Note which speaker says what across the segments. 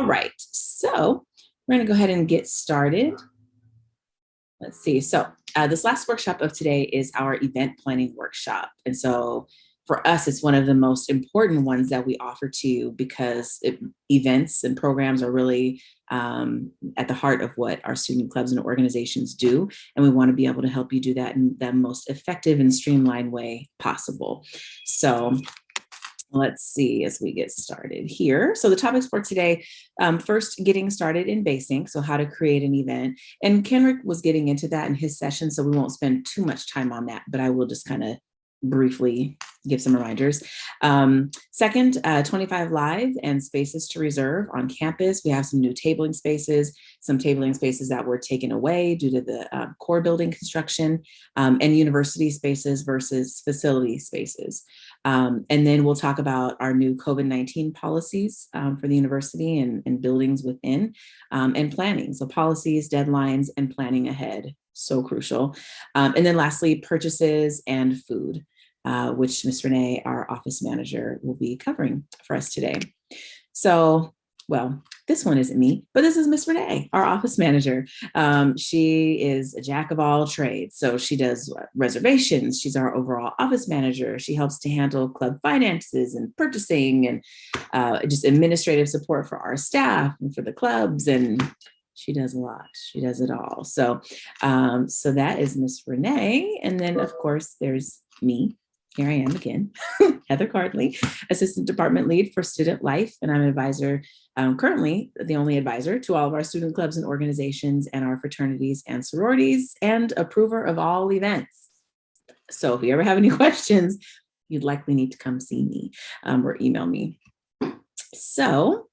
Speaker 1: right, so we're going to go ahead and get started. Let's see. So this last workshop of today is our event planning workshop. And so for us, it's one of the most important ones that we offer to you because events and programs are really at the heart of what our student clubs and organizations do. And we want to be able to help you do that in the most effective and streamlined way possible. So let's see as we get started here. So the topics for today, first, getting started in basing, so how to create an event. And Kenrick was getting into that in his session, so we won't spend too much time on that, but I will just kind of briefly give some reminders. Second, 25 live and spaces to reserve on campus. We have some new tabling spaces that were taken away due to the core building construction, and university spaces versus facility spaces. And then we'll talk about our new COVID-19 policies for the university and buildings within, and planning. So policies, deadlines, and planning ahead. So crucial. And then lastly, purchases and food, which Ms. Renee, our office manager, will be covering for us today. So, well, this one isn't me, but this is Ms. Renee, our office manager. She is a jack of all trades. So she does reservations. She's our overall office manager. She helps to handle club finances and purchasing and just administrative support for our staff and for the clubs. And she does a lot. She does it all. So, so that is Ms. Renee. And then, of course, there's me. Here I am again, Heather Cardley, Assistant Department Lead for Student Life. And I'm an advisor, currently the only advisor to all of our student clubs and organizations and our fraternities and sororities, and approver of all events. So if you ever have any questions, you'd likely need to come see me or email me. So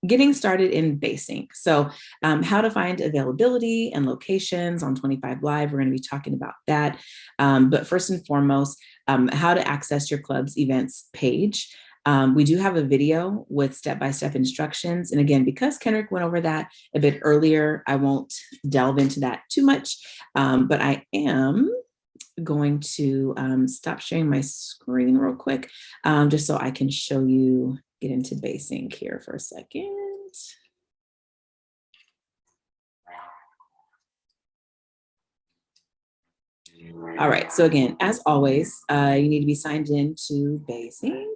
Speaker 1: getting started in basing. So how to find availability and locations on 25 Live. We're going to be talking about that. But first and foremost, how to access your club's events page. We do have a video with step-by-step instructions. And again, because Kenrick went over that a bit earlier, I won't delve into that too much, but I am going to stop sharing my screen real quick, just so I can show you, get into basing here for a second. All right, so again, as always, you need to be signed in to basing.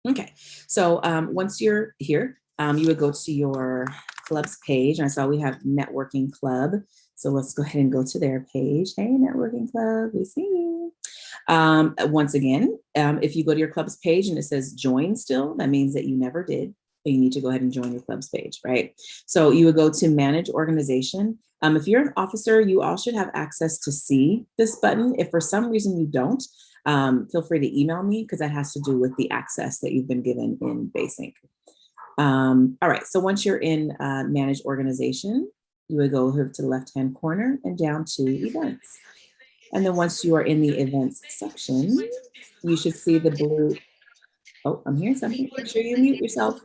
Speaker 1: Okay, so once you're here, you would go to your club's page. And I saw we have Networking Club. So let's go ahead and go to their page. Hey, Networking Club, we see you. Once again, if you go to your club's page and it says join still, that means that you never did. You need to go ahead and join your club's page, right? So you would go to manage organization. If you're an officer, you all should have access to see this button. If for some reason you don't, feel free to email me because that has to do with the access that you've been given in Basync. All right, so once you're in manage organization, you would go over to the left-hand corner and down to events. And then once you are in the events section, you should see the blue, oh, I'm hearing something, make sure you mute yourself.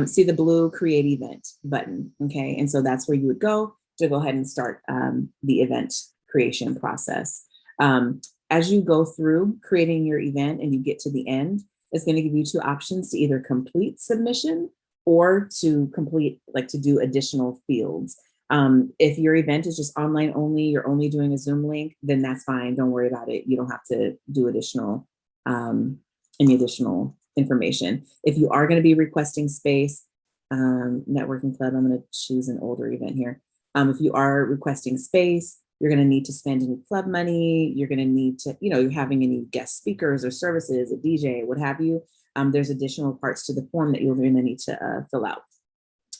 Speaker 1: See the blue create event button, okay? And so that's where you would go to go ahead and start the event creation process. As you go through creating your event and you get to the end, it's gonna give you two options to either complete submission or to complete, like to do additional fields. If your event is just online only, you're only doing a Zoom link, then that's fine, don't worry about it. You don't have to do additional, any additional information. If you are gonna be requesting space, Networking Club, I'm gonna choose an older event here. If you are requesting space, you're gonna need to spend any club money, you're gonna need to, you know, you're having any guest speakers or services, a DJ, what have you, there's additional parts to the form that you're gonna need to fill out.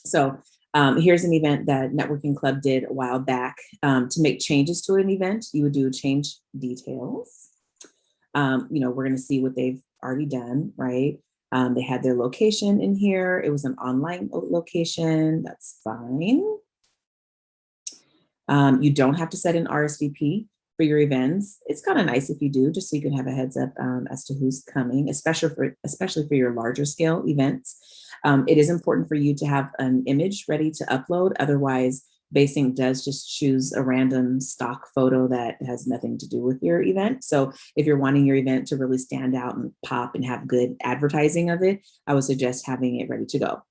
Speaker 1: So here's an event that Networking Club did a while back. To make changes to an event, you would do change details. You know, we're gonna see what they've already done, right? They had their location in here. It was an online location, that's fine. You don't have to set an RSVP for your events. It's kind of nice if you do, just so you can have a heads up as to who's coming, especially for your larger scale events. It is important for you to have an image ready to upload. Otherwise, Basing does just choose a random stock photo that has nothing to do with your event. So if you're wanting your event to really stand out and pop and have good advertising of it, I would suggest having it ready to go.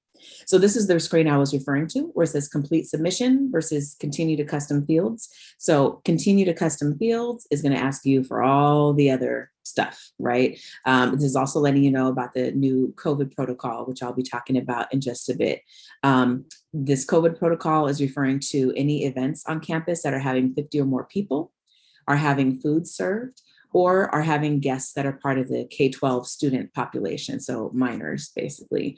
Speaker 1: So this is the screen I was referring to, where it says complete submission versus continue to custom fields. So continue to custom fields is going to ask you for all the other stuff, right? This is also letting you know about the new COVID protocol, which I'll be talking about in just a bit. This COVID protocol is referring to any events on campus that are having 50 or more people, are having food served, or are having guests that are part of the K-12 student population, so minors, basically.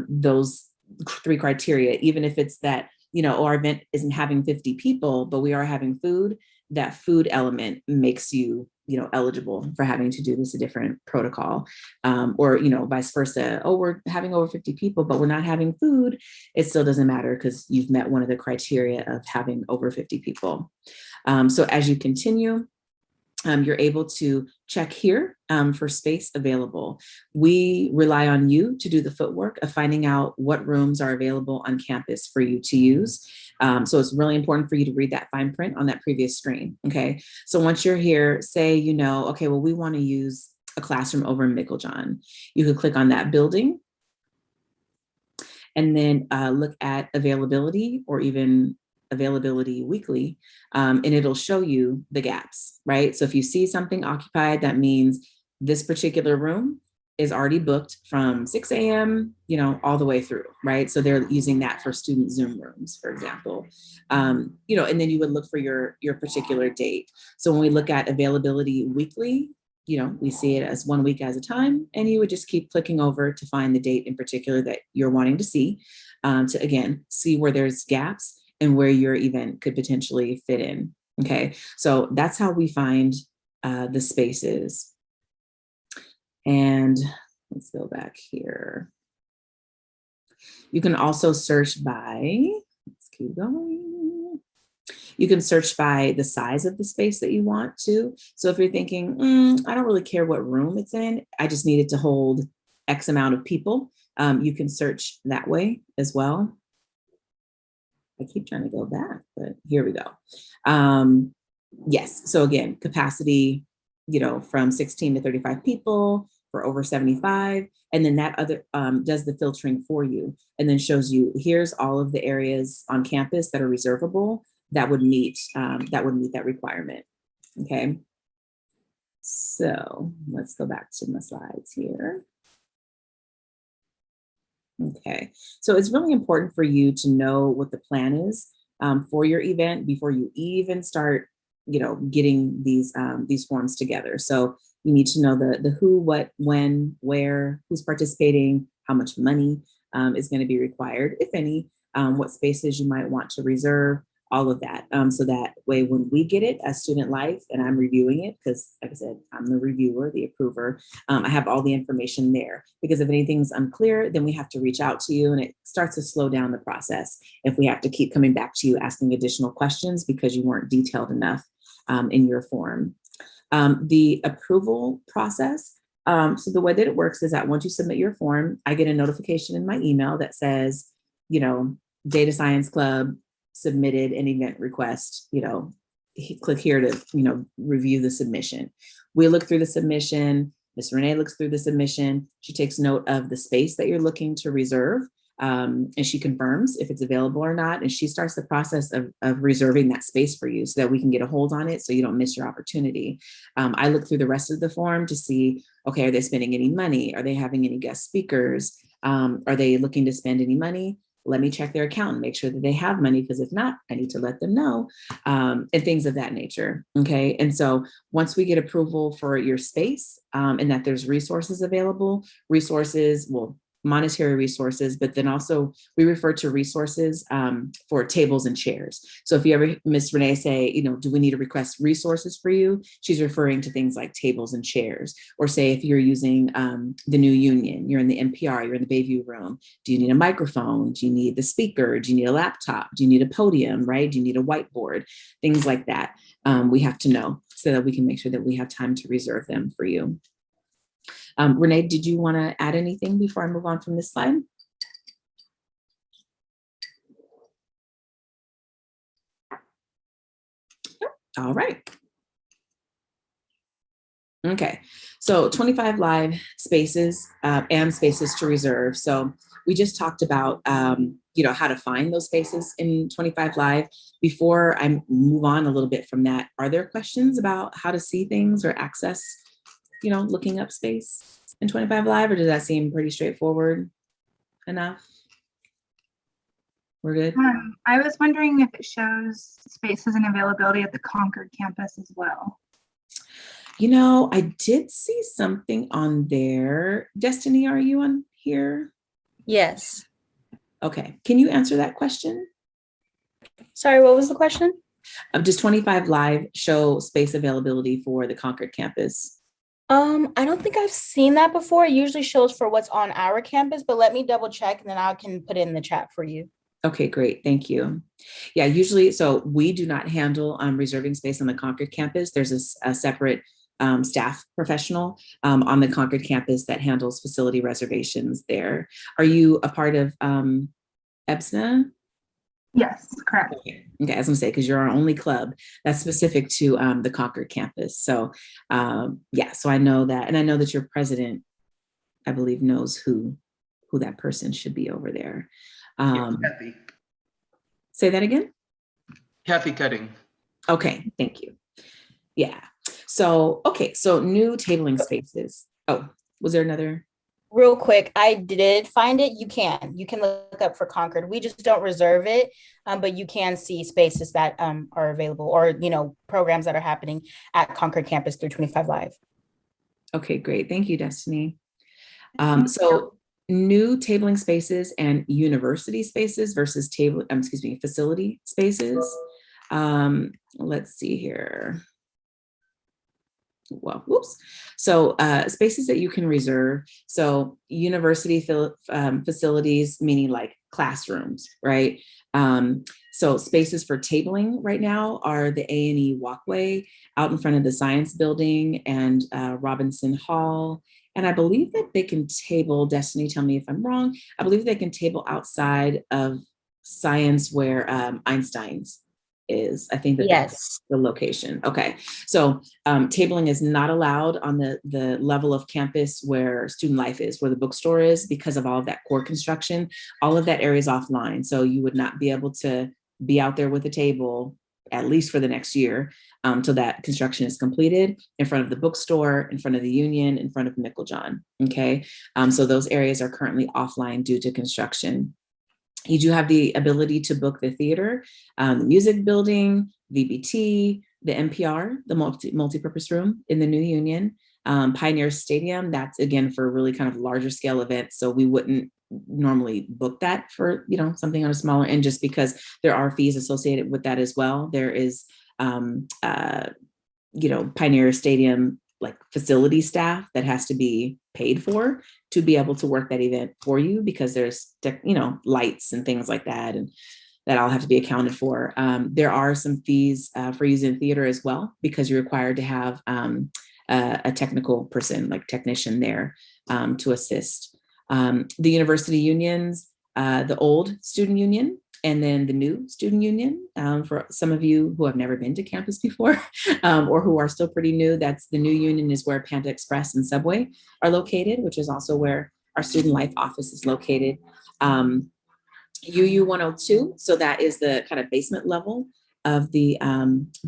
Speaker 1: Those three criteria, even if it's that, our event isn't having 50 people, but we are having food, that food element makes you, eligible for having to do this a different protocol, or, vice versa. Oh, we're having over 50 people, but we're not having food. It still doesn't matter because you've met one of the criteria of having over 50 people. So as you continue, you're able to check here for space available. We rely on you to do the footwork of finding out what rooms are available on campus for you to use. So it's really important for you to read that fine print on that previous screen, okay? So once you're here, say, okay, well, we wanna use a classroom over in Meiklejohn. You could click on that building and then look at availability or even availability weekly, and it'll show you the gaps, right? So if you see something occupied, that means this particular room is already booked from 6 a.m., all the way through, right? So they're using that for student Zoom rooms, for example. And then you would look for your particular date. So when we look at availability weekly, we see it as 1 week at a time, and you would just keep clicking over to find the date in particular that you're wanting to see, to again, see where there's gaps and where your event could potentially fit in, okay? So that's how we find the spaces. And let's go back here. You can also search by, let's keep going. You can search by the size of the space that you want to. So if you're thinking, I don't really care what room it's in, I just need it to hold X amount of people, you can search that way as well. I keep trying to go back, but here we go. Yes, so again, capacity, from 16 to 35 people for over 75. And then that other does the filtering for you and then shows you, here's all of the areas on campus that are reservable that would meet that requirement, okay? So let's go back to my slides here. Okay, so it's really important for you to know what the plan is for your event before you even start, getting these forms together. So you need to know the who, what, when, where, who's participating, how much money is going to be required, if any, what spaces you might want to reserve, all of that. So that way, when we get it as Student Life and I'm reviewing it, because like I said, I'm the reviewer, the approver, I have all the information there, because if anything's unclear, then we have to reach out to you and it starts to slow down the process if we have to keep coming back to you asking additional questions because you weren't detailed enough in your form. The approval process. So the way that it works is that once you submit your form, I get a notification in my email that says, Data Science Club submitted an event request, click here to, review the submission. We look through the submission. Ms. Renee looks through the submission. She takes note of the space that you're looking to reserve. And she confirms if it's available or not. And she starts the process of reserving that space for you so that we can get a hold on it so you don't miss your opportunity. I look through the rest of the form to see, okay, are they spending any money? Are they having any guest speakers? Are they looking to spend any money? Let me check their account and make sure that they have money, because if not, I need to let them know, and things of that nature, okay? And so once we get approval for your space and that there's resources available, monetary resources, but then also we refer to resources for tables and chairs. So if you ever, Ms. Renee, say, do we need to request resources for you? She's referring to things like tables and chairs. Or say if you're using the new union, you're in the NPR, you're in the Bayview room. Do you need a microphone? Do you need the speaker? Do you need a laptop? Do you need a podium, right? Do you need a whiteboard? Things like that. We have to know so that we can make sure that we have time to reserve them for you. Renee, did you want to add anything before I move on from this slide? All right. Okay, so 25 live spaces and spaces to reserve. So we just talked about, how to find those spaces in 25 live. Before I move on a little bit from that, are there questions about how to see things or access, looking up space in 25 live, or does that seem pretty straightforward enough? We're good?
Speaker 2: I was wondering if it shows spaces and availability at the Concord campus as well.
Speaker 1: I did see something on there. Destiny, are you on here?
Speaker 3: Yes.
Speaker 1: Okay. Can you answer that question?
Speaker 3: Sorry, what was the question?
Speaker 1: Does 25 Live show space availability for the Concord campus?
Speaker 3: I don't think I've seen that before. It usually shows for what's on our campus, but let me double check and then I can put it in the chat for you.
Speaker 1: Okay, great. Thank you. Yeah, usually, so we do not handle reserving space on the Concord campus. There's a separate staff professional on the Concord campus that handles facility reservations there. Are you a part of EBSNA?
Speaker 2: Yes, correct.
Speaker 1: Okay, I was gonna say, because you're our only club that's specific to the Concord campus. So yeah, so I know that, and I know that your president, I believe, knows who that person should be over there.
Speaker 4: Kathy.
Speaker 1: Say that again?
Speaker 4: Kathy Cutting.
Speaker 1: Okay, thank you. Yeah. So, okay, so new tabling spaces. Oh, was there another?
Speaker 3: Real quick, I did find it. You can look up for Concord. We just don't reserve it, but you can see spaces that are available, or programs that are happening at Concord campus through 25 Live.
Speaker 1: Okay, great. Thank you, Destiny. So new tabling spaces and university spaces versus facility spaces. Let's see here. Well, whoops. So spaces that you can reserve. So university facilities, meaning like classrooms, right? So spaces for tabling right now are the A&E walkway out in front of the science building and Robinson Hall. And I believe that they can table, Destiny, tell me if I'm wrong, I believe they can table outside of science where Einstein's is. I think that that's the location. Okay, so tabling is not allowed on the level of campus where student life is, where the bookstore is, because of all of that core construction. All of that area is offline, so you would not be able to be out there with a table, at least for the next year, till that construction is completed, in front of the bookstore, in front of the Union, in front of Meiklejohn. Okay, so those areas are currently offline due to construction. You do have the ability to book the theater, the music building, VBT, the NPR, the multi-purpose room in the new Union, Pioneer Stadium. That's again for really kind of larger scale events. So we wouldn't normally book that for something on a smaller end, just because there are fees associated with that as well. There is Pioneer Stadium like facility staff that has to be paid for to be able to work that event for you, because there's lights and things like that, and that all have to be accounted for. There are some fees for using theater as well, because you're required to have a technical person, like technician there to assist. The university unions, the old student union, and then the new student union. For some of you who have never been to campus before or who are still pretty new, that's the new union is where Panda Express and Subway are located, which is also where our student life office is located. UU 102, so that is the kind of basement level of the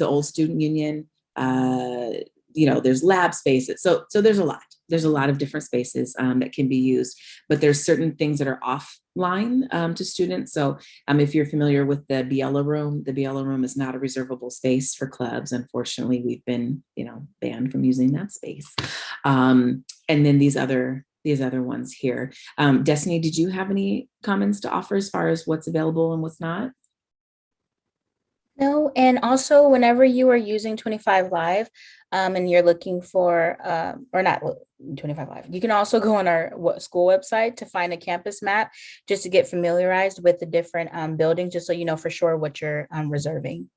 Speaker 1: old student union. There's lab spaces. So there's a lot. There's a lot of different spaces that can be used, but there's certain things that are offline to students. So if you're familiar with the Biella room is not a reservable space for clubs. Unfortunately, we've been, banned from using that space. And then these other ones here. Destiny, did you have any comments to offer as far as what's available and what's not?
Speaker 3: No, and also whenever you are using 25 Live and you're looking for, or not 25 Live, you can also go on our school website to find a campus map, just to get familiarized with the different buildings, just so you know for sure what you're reserving.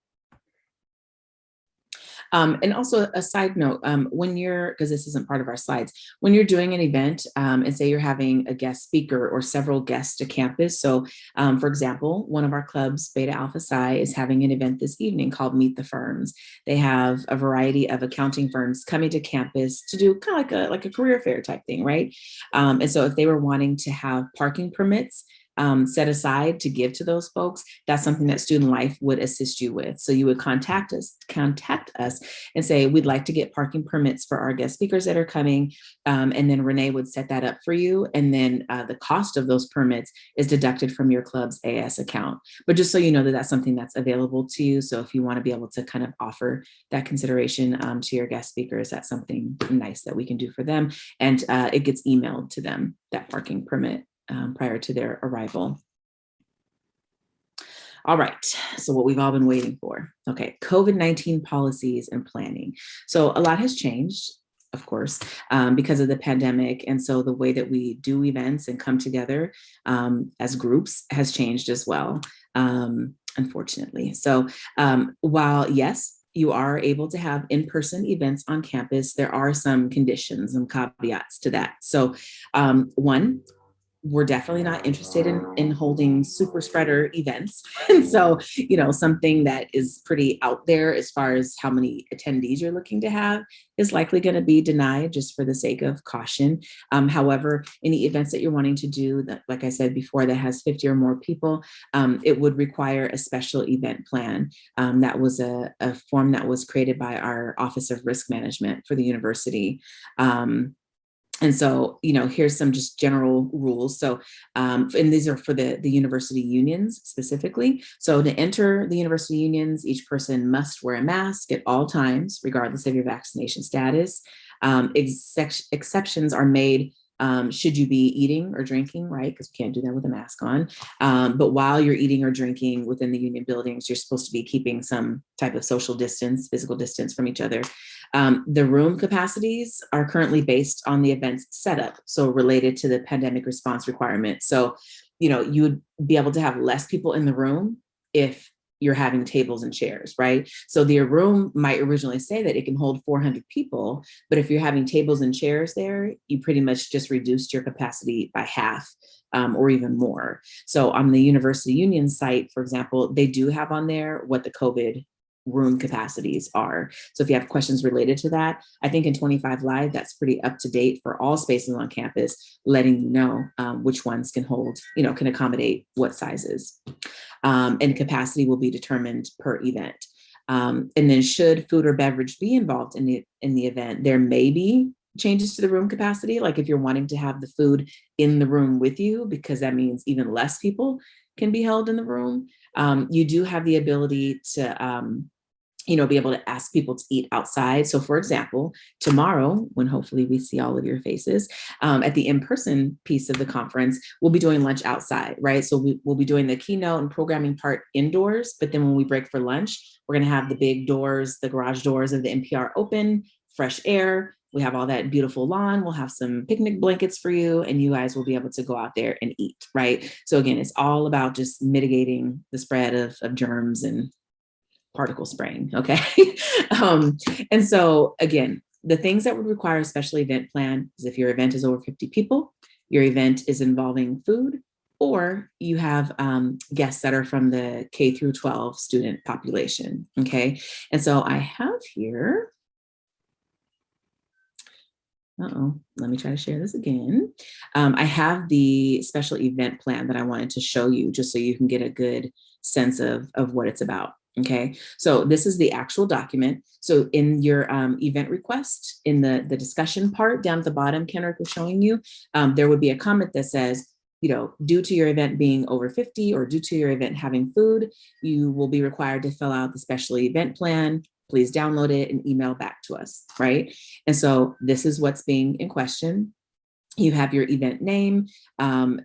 Speaker 1: And also a side note, when you're, because this isn't part of our slides, when you're doing an event and say you're having a guest speaker or several guests to campus. So for example, one of our clubs, Beta Alpha Psi, is having an event this evening called Meet the Firms. They have a variety of accounting firms coming to campus to do kind of like a career fair type thing, right? And so if they were wanting to have parking permits set aside to give to those folks, that's something that Student Life would assist you with. So you would contact us and say, we'd like to get parking permits for our guest speakers that are coming. And then Renee would set that up for you. And then the cost of those permits is deducted from your club's AS account. But just so you know that that's something that's available to you. So if you want to be able to kind of offer that consideration to your guest speakers, that's something nice that we can do for them. And it gets emailed to them, that parking permit, prior to their arrival. All right, so what we've all been waiting for. Okay, COVID-19 policies and planning. So a lot has changed, of course, because of the pandemic. And so the way that we do events and come together as groups has changed as well, unfortunately. So while yes, you are able to have in-person events on campus, there are some conditions and caveats to that. So one, we're definitely not interested in holding super spreader events. And so, something that is pretty out there as far as how many attendees you're looking to have is likely going to be denied just for the sake of caution. However, any events that you're wanting to do that, like I said before, that has 50 or more people, it would require a special event plan. That was a form that was created by our Office of Risk Management for the university. And so, here's some just general rules. So, and these are for the university unions specifically. So to enter the university unions, each person must wear a mask at all times, regardless of your vaccination status. Exceptions are made should you be eating or drinking, right? Because we can't do that with a mask on. But while you're eating or drinking within the union buildings, you're supposed to be keeping some type of social distance, physical distance from each other. The room capacities are currently based on the event's setup, so related to the pandemic response requirement. So, you would be able to have less people in the room if you're having tables and chairs, right? So the room might originally say that it can hold 400 people, but if you're having tables and chairs there, you pretty much just reduced your capacity by half or even more. So on the university union site, for example, they do have on there what the COVID room capacities are. So if you have questions related to that, I think in 25 Live, that's pretty up to date for all spaces on campus, letting you know which ones can hold, can accommodate what sizes. And capacity will be determined per event. And then should food or beverage be involved in the event, there may be changes to the room capacity. Like if you're wanting to have the food in the room with you, because that means even less people can be held in the room. You do have the ability to be able to ask people to eat outside. So for example, tomorrow, when hopefully we see all of your faces at the in-person piece of the conference, we'll be doing lunch outside, right? So we'll be doing the keynote and programming part indoors, but then when we break for lunch, we're gonna have the big doors, the garage doors of the NPR open, fresh air. We have all that beautiful lawn. We'll have some picnic blankets for you, and you guys will be able to go out there and eat, right? So again, it's all about just mitigating the spread of germs and particle spraying, okay? And so again, the things that would require a special event plan is if your event is over 50 people, your event is involving food, or you have guests that are from the K through 12 student population, okay? And so I have here, let me try to share this again. I have the special event plan that I wanted to show you just so you can get a good sense of what it's about. Okay, so this is the actual document. So in your event request, in the discussion part down at the bottom, Kendrick was showing you, there would be a comment that says, due to your event being over 50 or due to your event having food, you will be required to fill out the special event plan. Please download it and email back to us, right? And so this is what's being in question. You have your event name,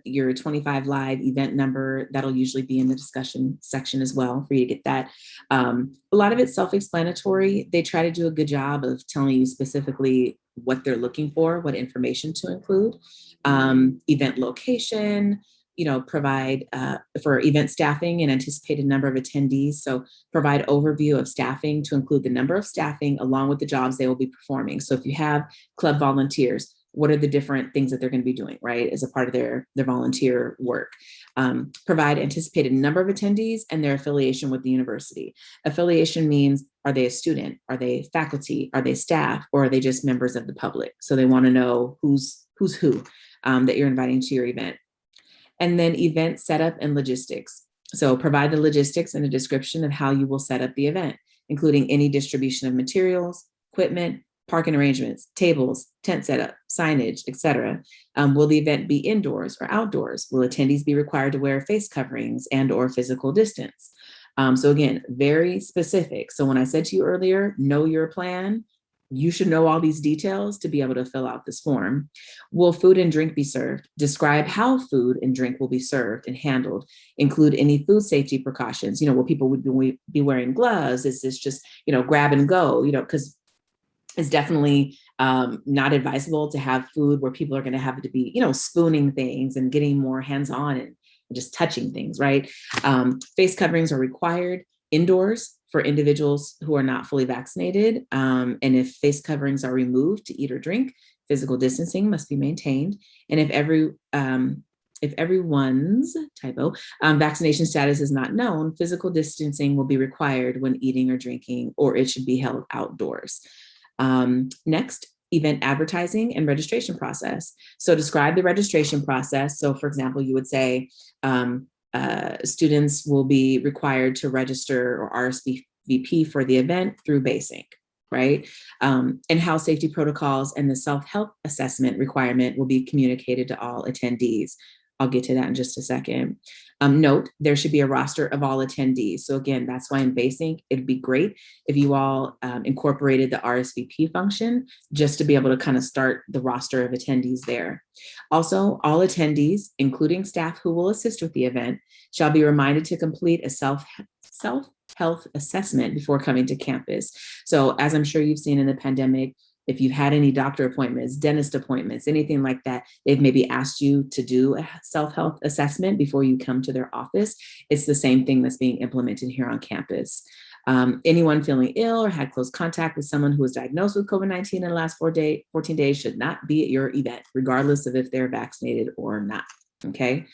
Speaker 1: your 25 Live event number. That'll usually be in the discussion section as well for you to get that. A lot of it's self-explanatory. They try to do a good job of telling you specifically what they're looking for, what information to include. Event location, provide for event staffing and anticipated number of attendees. So provide overview of staffing to include the number of staffing along with the jobs they will be performing. So if you have club volunteers, what are the different things that they're going to be doing, right, as a part of their volunteer work? Provide anticipated number of attendees and their affiliation with the university. Affiliation means, are they a student? Are they faculty? Are they staff? Or are they just members of the public? So they want to know who's who that you're inviting to your event. And then event setup and logistics. So provide the logistics and a description of how you will set up the event, including any distribution of materials, equipment, parking arrangements, tables, tent setup, signage, etc. Will the event be indoors or outdoors? Will attendees be required to wear face coverings and or physical distance? So again, very specific. So when I said to you earlier, know your plan, you should know all these details to be able to fill out this form. Will food and drink be served? Describe how food and drink will be served and handled. Include any food safety precautions. Will people be wearing gloves? Is this just, grab and go, because it's definitely not advisable to have food where people are going to have to be, spooning things and getting more hands-on and just touching things, right? Face coverings are required indoors for individuals who are not fully vaccinated. And if face coverings are removed to eat or drink, physical distancing must be maintained. And if everyone's vaccination status is not known, physical distancing will be required when eating or drinking, or it should be held outdoors. Next, event advertising and registration process. So describe the registration process. So for example, you would say students will be required to register or RSVP for the event through Basic, right? And how safety protocols and the self-health assessment requirement will be communicated to all attendees. I'll get to that in just a second. Note, there should be a roster of all attendees. So again, that's why in Basic, it'd be great if you all incorporated the RSVP function just to be able to kind of start the roster of attendees there. Also, all attendees, including staff who will assist with the event, shall be reminded to complete a self-health assessment before coming to campus. So as I'm sure you've seen in the pandemic, if you've had any doctor appointments, dentist appointments, anything like that, they've maybe asked you to do a self-health assessment before you come to their office. It's the same thing that's being implemented here on campus. Anyone feeling ill or had close contact with someone who was diagnosed with COVID-19 in the last 14 days should not be at your event, regardless of if they're vaccinated or not, okay?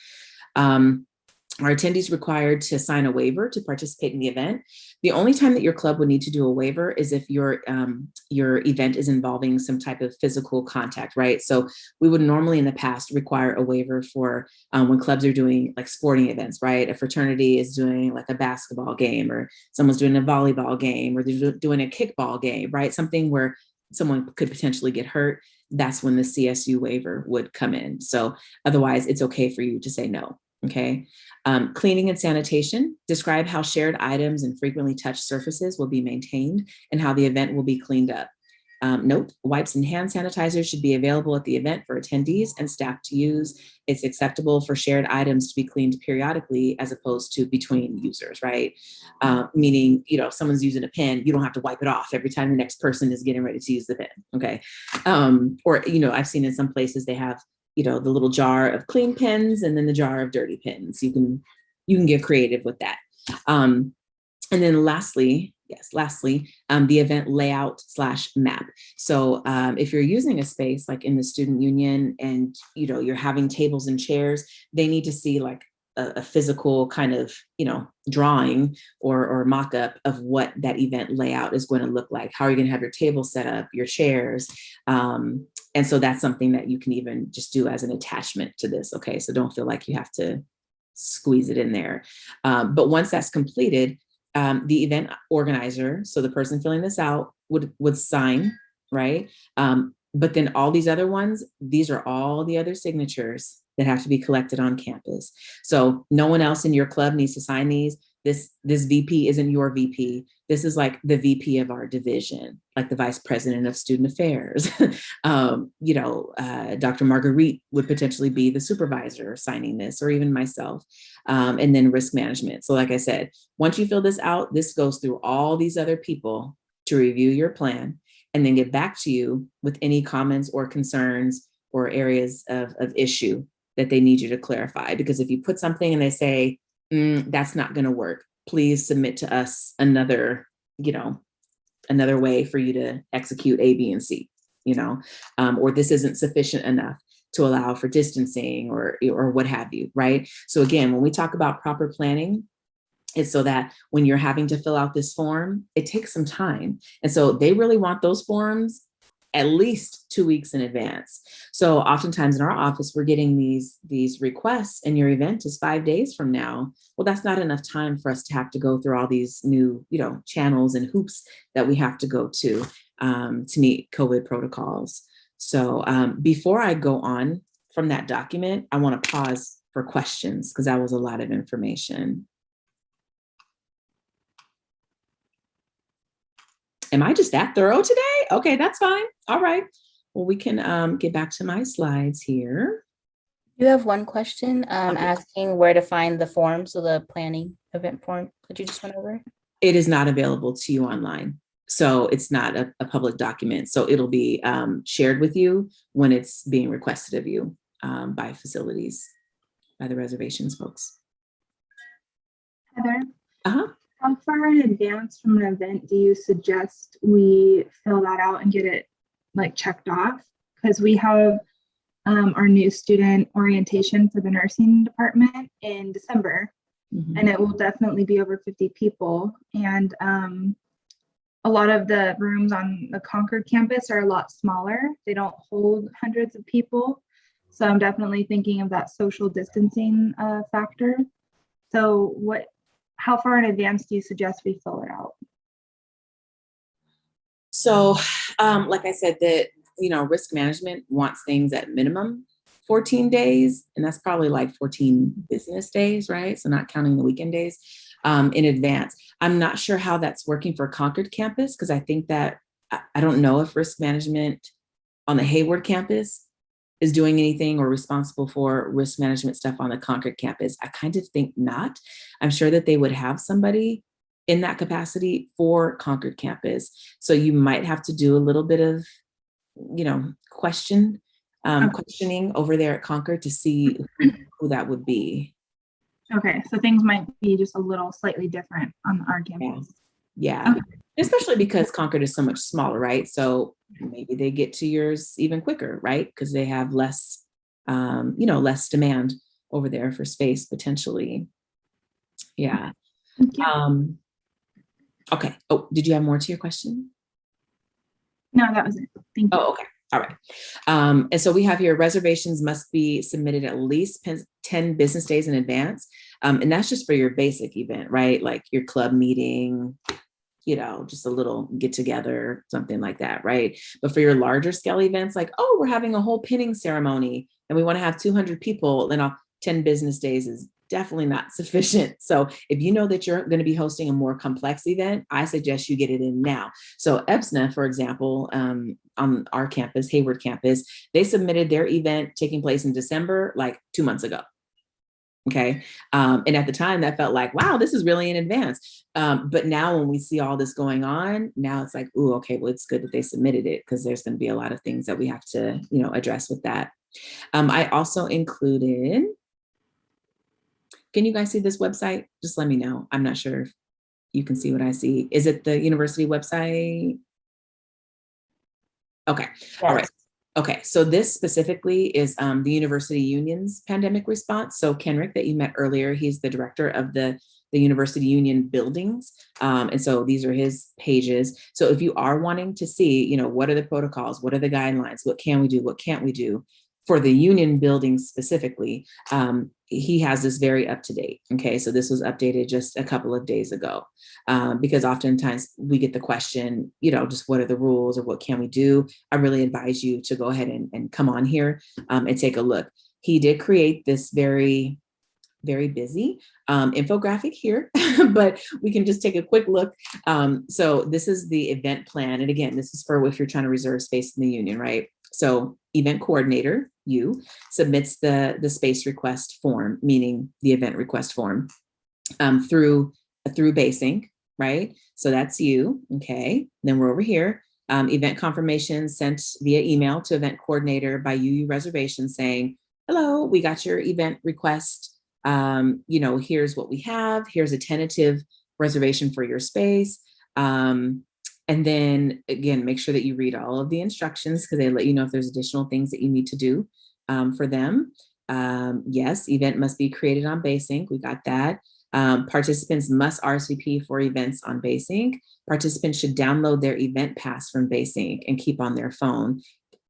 Speaker 1: Are attendees required to sign a waiver to participate in the event? The only time that your club would need to do a waiver is if your event is involving some type of physical contact, right? So we would normally in the past require a waiver for when clubs are doing like sporting events, right? A fraternity is doing like a basketball game, or someone's doing a volleyball game, or they're doing a kickball game, right? Something where someone could potentially get hurt. That's when the CSU waiver would come in. So otherwise, it's okay for you to say no. Okay. Cleaning and sanitation. Describe how shared items and frequently touched surfaces will be maintained and how the event will be cleaned up. Note, wipes and hand sanitizers should be available at the event for attendees and staff to use. It's acceptable for shared items to be cleaned periodically as opposed to between users, right? Meaning, if someone's using a pen, you don't have to wipe it off every time the next person is getting ready to use the pen, okay? Or, I've seen in some places they have the little jar of clean pens and then the jar of dirty pens. You can get creative with that. And then lastly, the event layout / map. So if you're using a space like in the student union and you're having tables and chairs, they need to see like a physical kind of drawing or mock-up of what that event layout is going to look like. How are you going to have your table set up, your chairs? And so that's something that you can even just do as an attachment to this. Okay, so don't feel like you have to squeeze it in there. But once that's completed, the event organizer, so the person filling this out would sign, right? But then all these other ones, these are all the other signatures that have to be collected on campus. So no one else in your club needs to sign these. This VP isn't your VP. This is like the VP of our division, like the vice president of student affairs. Dr. Marguerite would potentially be the supervisor signing this, or even myself. And then risk management. So like I said, once you fill this out, this goes through all these other people to review your plan and then get back to you with any comments or concerns or areas of issue that they need you to clarify. Because if you put something and they say, that's not going to work, please submit to us another way for you to execute A, B, and C, or this isn't sufficient enough to allow for distancing or what have you, right? So again, when we talk about proper planning, it's so that when you're having to fill out this form, it takes some time. And so they really want those forms at least 2 weeks in advance. So oftentimes in our office, we're getting these requests and your event is 5 days from now. Well, that's not enough time for us to have to go through all these new, channels and hoops that we have to go to meet COVID protocols. So before I go on from that document, I want to pause for questions because that was a lot of information. Am I just that thorough today? Okay, that's fine. All right. Well, we can get back to my slides here.
Speaker 3: You have one question asking where to find the form. So the planning event form that you just went over.
Speaker 1: It is not available to you online. So it's not a public document. So it'll be shared with you when it's being requested of you by facilities, by the reservations folks.
Speaker 2: Heather?
Speaker 1: Uh-huh.
Speaker 2: How far in advance from an event do you suggest we fill that out and get it checked off? Because we have our new student orientation for the nursing department in December, and it will definitely be over 50 people. And a lot of the rooms on the Concord campus are a lot smaller. They don't hold hundreds of people. So I'm definitely thinking of that social distancing factor. So how far in advance do you suggest we fill it out?
Speaker 1: So, like I said, that, risk management wants things at minimum 14 days, and that's probably like 14 business days, right? So not counting the weekend days in advance. I'm not sure how that's working for Concord campus, because I think that, I don't know if risk management on the Hayward campus is doing anything or responsible for risk management stuff on the Concord campus. I kind of think not. I'm sure that they would have somebody in that capacity for Concord campus. So you might have to do a little bit of, questioning over there at Concord to see who that would be.
Speaker 2: Okay, so things might be just a little slightly different on our campus.
Speaker 1: Yeah.
Speaker 2: Okay.
Speaker 1: Especially because Concord is so much smaller, right? So maybe they get to yours even quicker, right? Because they have less, less demand over there for space potentially. Yeah. Okay. Oh, did you have more to your question?
Speaker 2: No, that was it. Thank you.
Speaker 1: Oh, okay. All right. And so we have here, reservations must be submitted at least 10 business days in advance. And that's just for your basic event, right? Like your club meeting, just a little get together, something like that, right? But for your larger scale events, like, oh, we're having a whole pinning ceremony and we want to have 200 people, then 10 business days is definitely not sufficient. So if you know that you're going to be hosting a more complex event, I suggest you get it in now. So EBSNA, for example, on our campus, Hayward campus, they submitted their event taking place in December, like 2 months ago. Okay. And at the time that felt like, wow, this is really in advance. But now when we see all this going on, now it's like, ooh, okay, well, it's good that they submitted it because there's going to be a lot of things that we have to, address with that. I also included, can you guys see this website? Just let me know. I'm not sure if you can see what I see. Is it the university website? Okay. Yes. All right. Okay, so this specifically is the University Union's pandemic response. So Kenrick that you met earlier, he's the director of the University Union buildings. And so these are his pages. So if you are wanting to see, what are the protocols? What are the guidelines? What can we do? What can't we do? For the union buildings specifically, he has this very up to date. Okay, so this was updated just a couple of days ago because oftentimes we get the question, just what are the rules or what can we do? I really advise you to go ahead and come on here and take a look. He did create this very, very busy infographic here, but we can just take a quick look. So this is the event plan. And again, this is for if you're trying to reserve space in the union, right? So event coordinator, you, submits the space request form, meaning the event request form through Basync, right? So that's you, okay? Then we're over here. Event confirmation sent via email to event coordinator by UU reservation saying, hello, we got your event request. Here's what we have. Here's a tentative reservation for your space. And then again, make sure that you read all of the instructions because they let you know if there's additional things that you need to do for them. Yes, event must be created on Basync. We got that. Participants must RSVP for events on Basync. Participants should download their event pass from Basync and keep on their phone.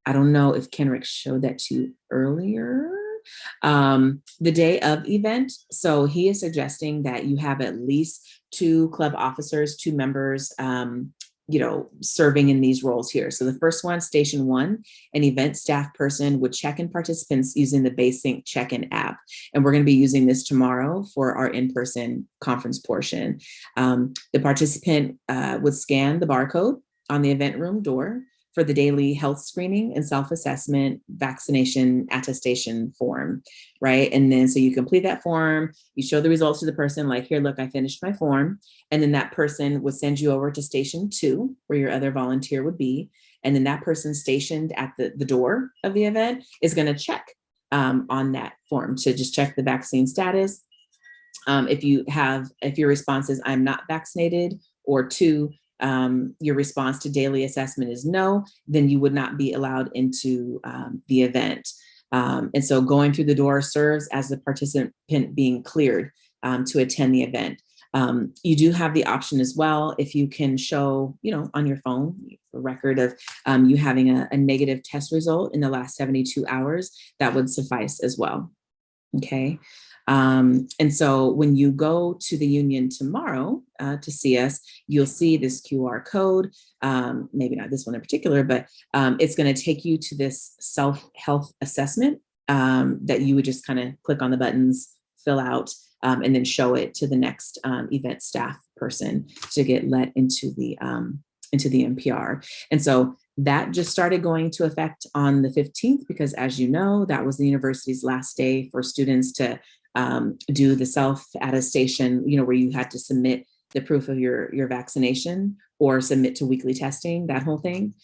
Speaker 1: I don't know if Kenrick showed that to you earlier. The day of event. So he is suggesting that you have at least 2 club officers, 2 members, serving in these roles here. So the first one, station 1, an event staff person would check in participants using the Basync check-in app. And we're going to be using this tomorrow for our in-person conference portion. The participant would scan the barcode on the event room door for the daily health screening and self-assessment vaccination attestation form, right? And then so you complete that form, you show the results to the person like, here, look, I finished my form. And then that person would send you over to station 2, where your other volunteer would be. And then that person stationed at the door of the event is going to check on that form to just check the vaccine status. If your response is, I'm not vaccinated, or 2, your response to daily assessment is no, then you would not be allowed into the event. And so going through the door serves as the participant being cleared to attend the event. You do have the option as well, if you can show, on your phone, a record of you having a negative test result in the last 72 hours, that would suffice as well. Okay. And so when you go to the union tomorrow to see us, you'll see this QR code, maybe not this one in particular, but it's going to take you to this self-health assessment that you would just kind of click on the buttons, fill out, and then show it to the next event staff person to get let into the NPR. And so that just started going to effect on the 15th, because as you know, that was the university's last day for students to do the self-attestation, where you had to submit the proof of your vaccination or submit to weekly testing, that whole thing.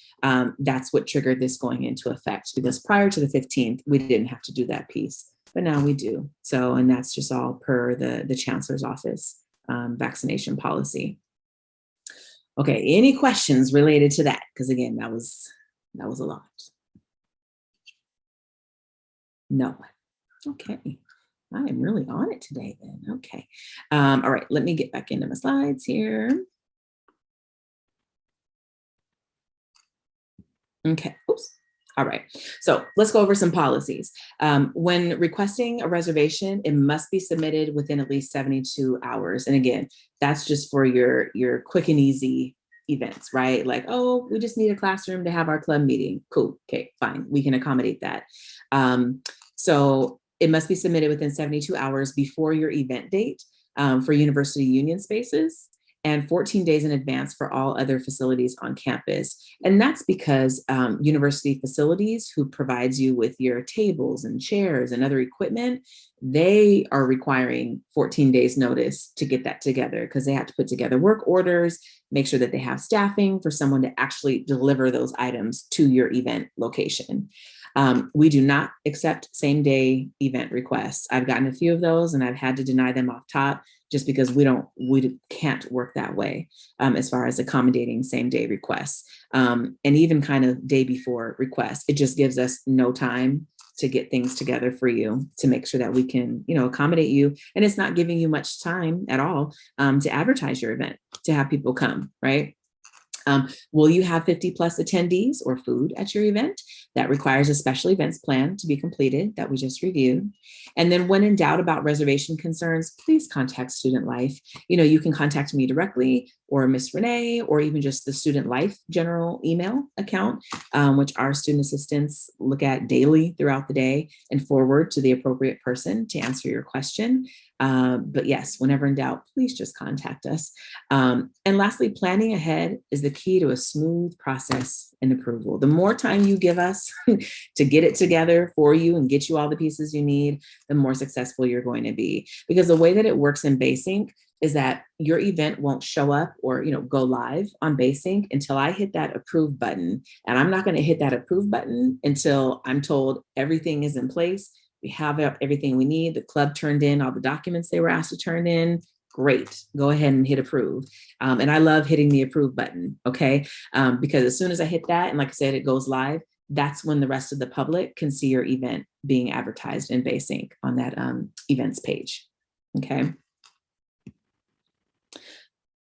Speaker 1: That's what triggered this going into effect, because prior to the 15th, we didn't have to do that piece, but now we do. So, and that's just all per the chancellor's office vaccination policy. Okay, any questions related to that? Because again, that was a lot. No. Okay. I am really on it today then. Okay. All right, let me get back into my slides here. Okay. Oops. All right. So let's go over some policies. When requesting a reservation, it must be submitted within at least 72 hours. And again, that's just for your quick and easy events, right? Like, oh, we just need a classroom to have our club meeting. Cool. Okay, fine. We can accommodate that. So it must be submitted within 72 hours before your event date for university union spaces, and 14 days in advance for all other facilities on campus. And that's because university facilities, who provides you with your tables and chairs and other equipment, they are requiring 14 days notice to get that together, because they have to put together work orders, make sure that they have staffing for someone to actually deliver those items to your event location. We do not accept same day event requests. I've gotten a few of those and I've had to deny them off top, just because we can't work that way as far as accommodating same day requests. And even kind of day before requests, it just gives us no time to get things together for you to make sure that we can, accommodate you. And it's not giving you much time at all to advertise your event, to have people come, right? Will you have 50 plus attendees or food at your event? That requires a special events plan to be completed that we just reviewed. And then when in doubt about reservation concerns, please contact Student Life. You can contact me directly, or Miss Renee, or even just the Student Life general email account, which our student assistants look at daily throughout the day and forward to the appropriate person to answer your question. But yes, whenever in doubt, please just contact us. And lastly, planning ahead is the key to a smooth process and approval. The more time you give us to get it together for you and get you all the pieces you need, the more successful you're going to be. Because the way that it works in Basync is that your event won't show up or go live on Basync until I hit that approve button. And I'm not going to hit that approve button until I'm told everything is in place. We have everything we need. The club turned in all the documents they were asked to turn in. Great, go ahead and hit approve. And I love hitting the approve button, okay? Because as soon as I hit that, and like I said, it goes live, that's when the rest of the public can see your event being advertised in Basync on that events page, okay?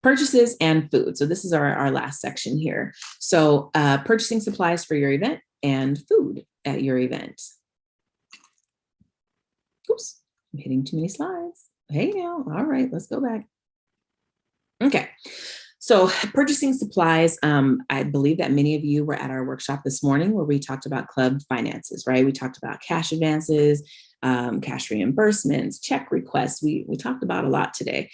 Speaker 1: Purchases and food. So this is our last section here. So purchasing supplies for your event and food at your event. Oops, I'm hitting too many slides. Hey now, all right, let's go back. Okay, so purchasing supplies, I believe that many of you were at our workshop this morning where we talked about club finances, right? We talked about cash advances, cash reimbursements, check requests. We talked about a lot today.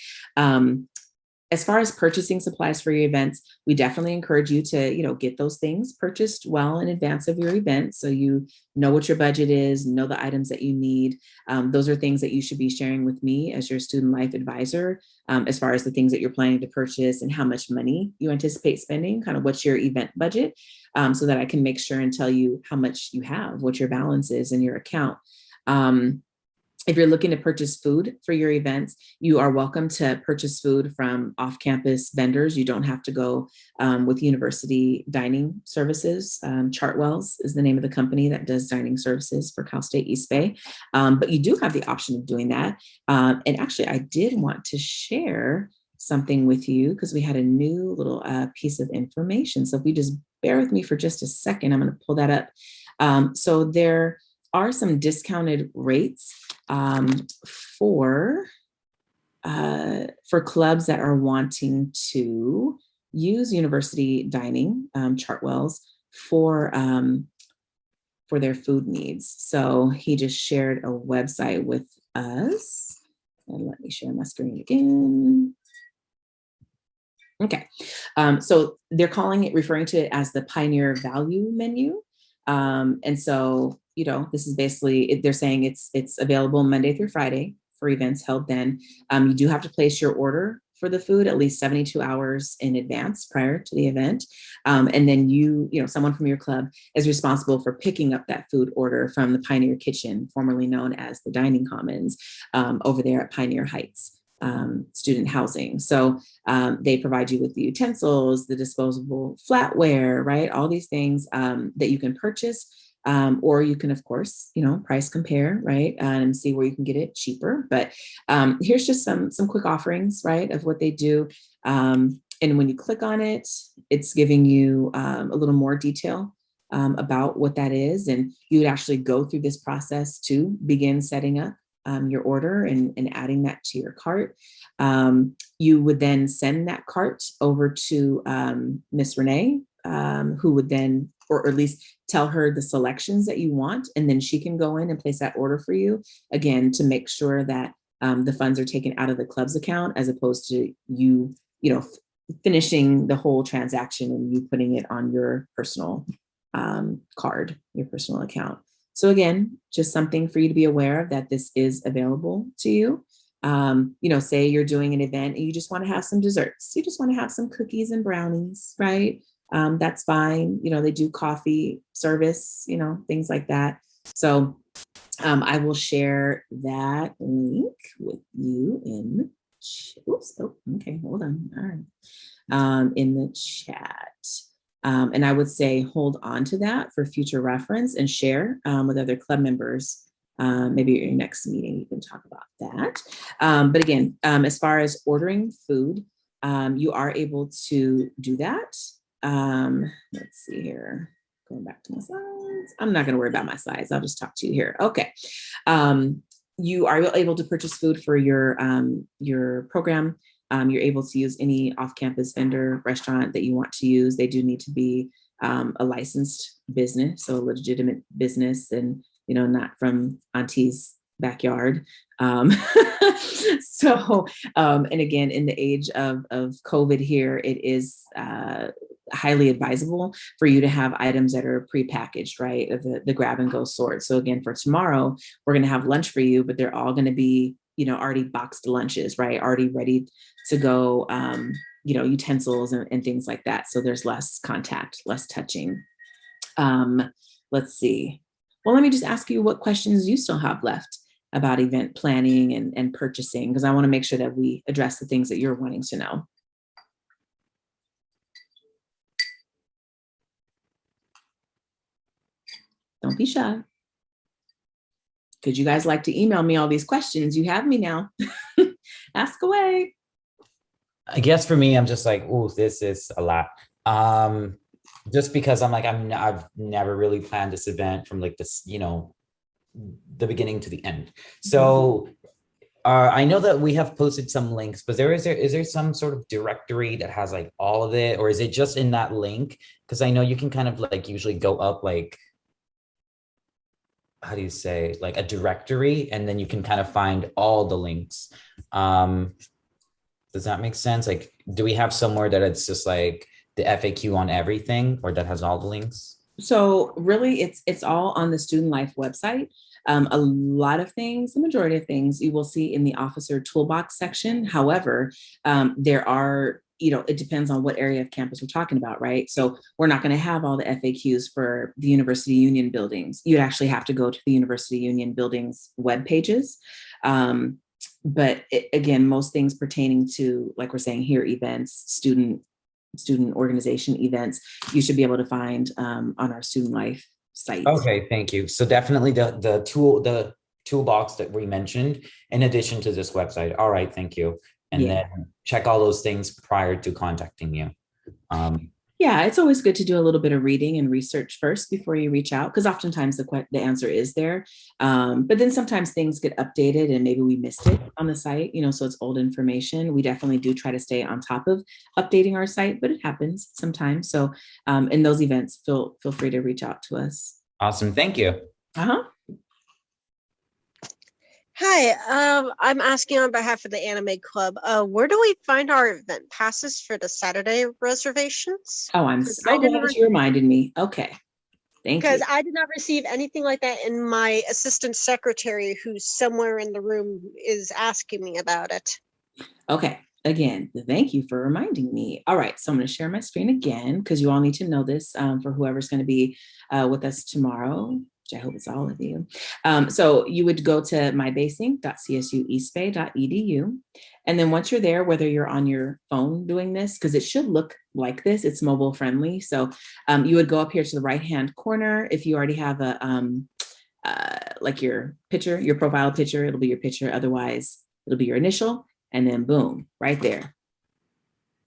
Speaker 1: As far as purchasing supplies for your events, we definitely encourage you to, get those things purchased well in advance of your event. So you know what your budget is, know the items that you need. Those are things that you should be sharing with me as your student life advisor, as far as the things that you're planning to purchase and how much money you anticipate spending, kind of what's your event budget, so that I can make sure and tell you how much you have, what your balance is in your account. If you're looking to purchase food for your events, you are welcome to purchase food from off-campus vendors. You don't have to go with university dining services. Chartwells is the name of the company that does dining services for Cal State East Bay. But you do have the option of doing that. And actually, I did want to share something with you because we had a new little piece of information. So if you just bear with me for just a second, I'm going to pull that up. So there are some discounted rates for clubs that are wanting to use university dining, Chartwells, for their food needs. So he just shared a website with us. And let me share my screen again. Okay, so they're referring to it as the Pioneer Value Menu. And so, this is basically, they're saying it's available Monday through Friday for events held then. You do have to place your order for the food at least 72 hours in advance prior to the event. And then someone from your club is responsible for picking up that food order from the Pioneer Kitchen, formerly known as the Dining Commons, over there at Pioneer Heights. Student housing. So they provide you with the utensils, the disposable flatware, right? All these things that you can purchase, or you can, of course, price compare, right? And see where you can get it cheaper. But here's just some quick offerings, right, of what they do. And when you click on it, it's giving you a little more detail about what that is. And you would actually go through this process to begin setting up your order and adding that to your cart. You would then send that cart over to Miss Renee, who would then, or at least tell her the selections that you want, and then she can go in and place that order for you, again, to make sure that the funds are taken out of the club's account as opposed to you finishing the whole transaction and you putting it on your personal card, your personal account. So again, just something for you to be aware of, that this is available to you. Say you're doing an event and you just want to have some desserts. You just want to have some cookies and brownies, right? That's fine. They do coffee service, things like that. So I will share that link with you in the okay, hold on. All right. In the chat. And I would say hold on to that for future reference and share with other club members. Maybe at your next meeting, you can talk about that. But again, as far as ordering food, you are able to do that. Let's see here. Going back to my slides. I'm not going to worry about my slides. I'll just talk to you here. Okay. You are able to purchase food for your program. You're able to use any off-campus vendor restaurant that you want to use. They do need to be a licensed business, so a legitimate business, and not from auntie's backyard. And again, in the age of COVID here, it is highly advisable for you to have items that are prepackaged, right, of the grab and go sort. So again, for tomorrow, we're going to have lunch for you, but they're all going to be already boxed lunches, right? Already ready to go, utensils and things like that. So there's less contact, less touching. Let's see. Well, let me just ask you what questions you still have left about event planning and purchasing, because I want to make sure that we address the things that you're wanting to know. Don't be shy. Could you guys like to email me all these questions? You have me now. Ask away.
Speaker 5: I guess for me, I'm just like, oh, this is a lot. Just because I'm like, I've never really planned this event from like this, you know, the beginning to the end. So I know that we have posted some links, but is there some sort of directory that has like all of it, or is it just in that link? Because I know you can kind of like usually go up like, how do you say, like a directory, and then you can kind of find all the links. Does that make sense? Like, do we have somewhere that it's just like the FAQ on everything, or that has all the links?
Speaker 1: So really, it's all on the Student Life website. A lot of things, the majority of things you will see in the officer toolbox section. However, there are, you know, it depends on what area of campus we're talking about, right? So we're not going to have all the FAQs for the University Union buildings. You'd actually have to go to the University Union buildings web pages. But again, most things pertaining to, like we're saying here, events, student organization events, you should be able to find on our Student Life site.
Speaker 5: Okay, thank you. So definitely the toolbox that we mentioned, in addition to this website. All right, thank you. And then check all those things prior to contacting you.
Speaker 1: Yeah, it's always good to do a little bit of reading and research first before you reach out, because oftentimes the answer is there. But then sometimes things get updated and maybe we missed it on the site, you know, so it's old information. We definitely do try to stay on top of updating our site, but it happens sometimes. So in those events, feel free to reach out to us.
Speaker 5: Awesome, thank you.
Speaker 6: Hi, I'm asking on behalf of the Anime Club. Where do we find our event passes for the Saturday reservations?
Speaker 1: Oh, I'm so glad that you reminded me. Okay, thank you.
Speaker 6: Because I did not receive anything like that, and my assistant secretary, who's somewhere in the room, is asking me about it.
Speaker 1: Okay, again, thank you for reminding me. All right, so I'm going to share my screen again because you all need to know this for whoever's going to be with us tomorrow. I hope it's all of you. So you would go to mybasing.csueastsbay.edu. And then once you're there, whether you're on your phone doing this, because it should look like this, it's mobile friendly. So you would go up here to the right-hand corner. If you already have a, like your picture, your profile picture, it'll be your picture. Otherwise, it'll be your initial. And then boom, right there,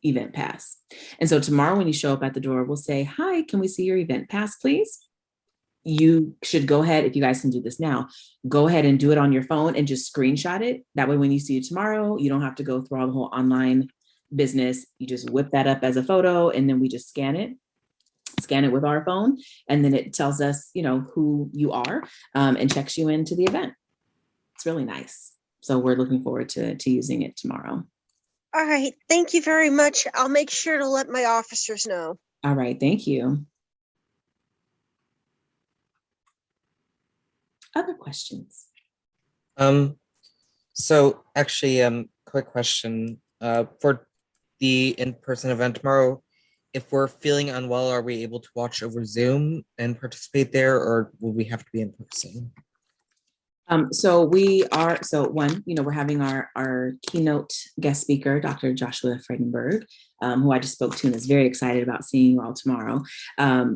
Speaker 1: event pass. And so tomorrow when you show up at the door, we'll say, hi, can we see your event pass, please? You should go ahead, if you guys can do this now, go ahead and do it on your phone and just screenshot it. That way, when you see it tomorrow, you don't have to go through all the whole online business. You just whip that up as a photo and then we just scan it with our phone. And then it tells us, you know, who you are and checks you into the event. It's really nice. So we're looking forward to using it tomorrow.
Speaker 6: All right. Thank you very much. I'll make sure to let my officers know.
Speaker 1: All right. Thank you. Other questions?
Speaker 7: So actually, quick question. For the in-person event tomorrow, if we're feeling unwell, are we able to watch over Zoom and participate there, or will we have to be in person?
Speaker 1: So one, you know, we're having our keynote guest speaker, Dr. Joshua Fredenberg, who I just spoke to and is very excited about seeing you all tomorrow.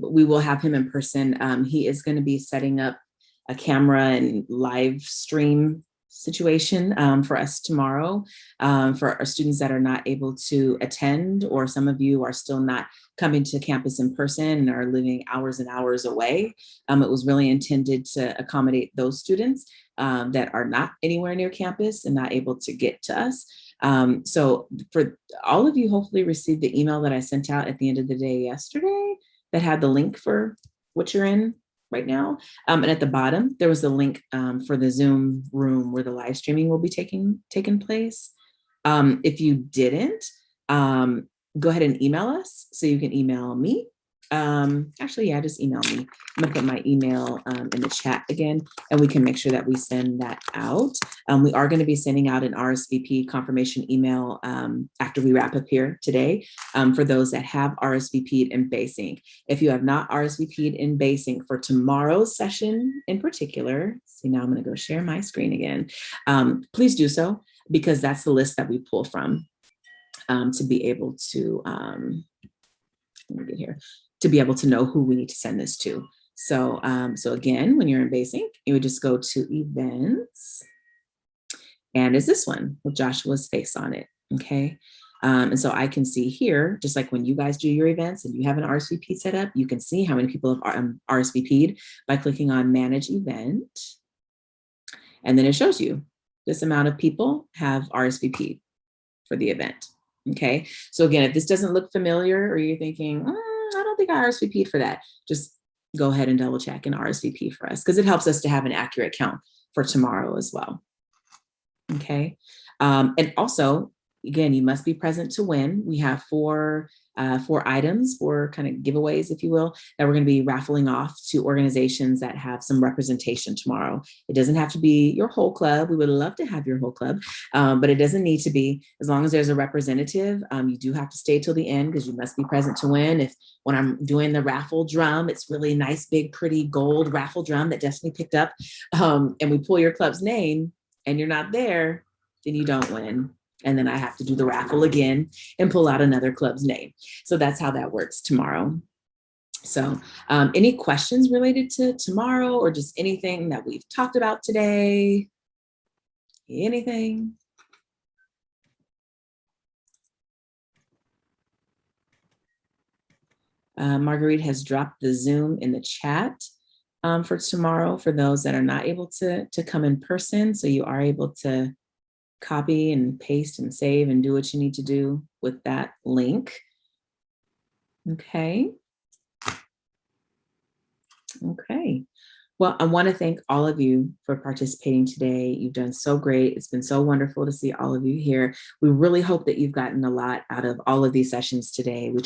Speaker 1: We will have him in person. He is going to be setting up a camera and live stream situation for us tomorrow for our students that are not able to attend, or some of you are still not coming to campus in person and are living hours and hours away. It was really intended to accommodate those students that are not anywhere near campus and not able to get to us. So for all of you, hopefully received the email that I sent out at the end of the day yesterday that had the link for what you're in right now. And at the bottom, there was a link for the Zoom room where the live streaming will be taking place. If you didn't, go ahead and email us. So you can email me Actually, yeah, just email me. I'm gonna put my email in the chat again, and we can make sure that we send that out. We are going to be sending out an RSVP confirmation email after we wrap up here today for those that have RSVP'd in Basing. If you have not RSVP'd in Basing for tomorrow's session in particular, see, now I'm going to go share my screen again. Please do so, because that's the list that we pull from to be able to, let me get here, to be able to know who we need to send this to. So, so again, when you're in Basing, you would just go to events, and it's this one with Joshua's face on it, okay? And so I can see here, just like when you guys do your events and you have an RSVP set up, you can see how many people have RSVP'd by clicking on Manage Event. And then it shows you this amount of people have RSVP'd for the event, okay? So again, if this doesn't look familiar or you're thinking, I don't think I RSVP'd for that, just go ahead and double check and RSVP for us, because it helps us to have an accurate count for tomorrow as well. Okay. And also, again, you must be present to win. We have four items, four kind of giveaways, if you will, that we're going to be raffling off to organizations that have some representation tomorrow. It doesn't have to be your whole club. We would love to have your whole club, but it doesn't need to be. As long as there's a representative, you do have to stay till the end, because you must be present to win. If when I'm doing the raffle drum, it's really nice, big, pretty gold raffle drum that Destiny picked up, and we pull your club's name and you're not there, then you don't win. And then I have to do the raffle again and pull out another club's name. So that's how that works tomorrow. So any questions related to tomorrow, or just anything that we've talked about today? Anything? Marguerite has dropped the Zoom in the chat for tomorrow for those that are not able to come in person. So you are able to copy and paste and save and do what you need to do with that link. Okay. Okay. Well, I want to thank all of you for participating today. You've done so great. It's been so wonderful to see all of you here. We really hope that you've gotten a lot out of all of these sessions today. We